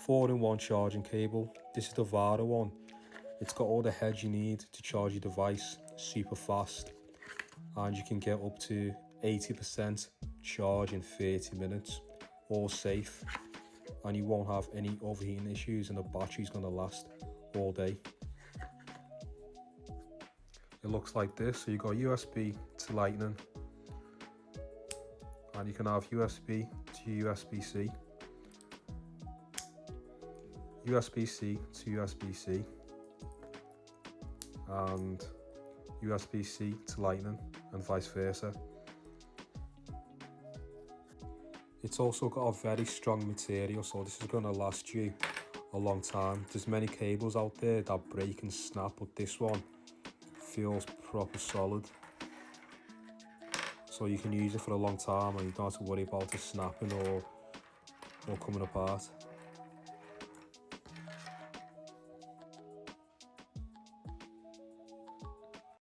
4-in-1 charging cable. This is the Vara one. It's got all the heads you need to charge your device super fast, and you can get up to 80% charge in 30 minutes, all safe, and you won't have any overheating issues, and the battery's going to last all day. It looks like this. So you got USB to Lightning, and you can have USB to USB-C, USB-C to USB-C, and USB-C to Lightning, and vice versa. It's also got a very strong material, so this is going to last you a long time. There's many cables out there that break and snap, but this one feels proper solid, so you can use it for a long time and you don't have to worry about it snapping or coming apart.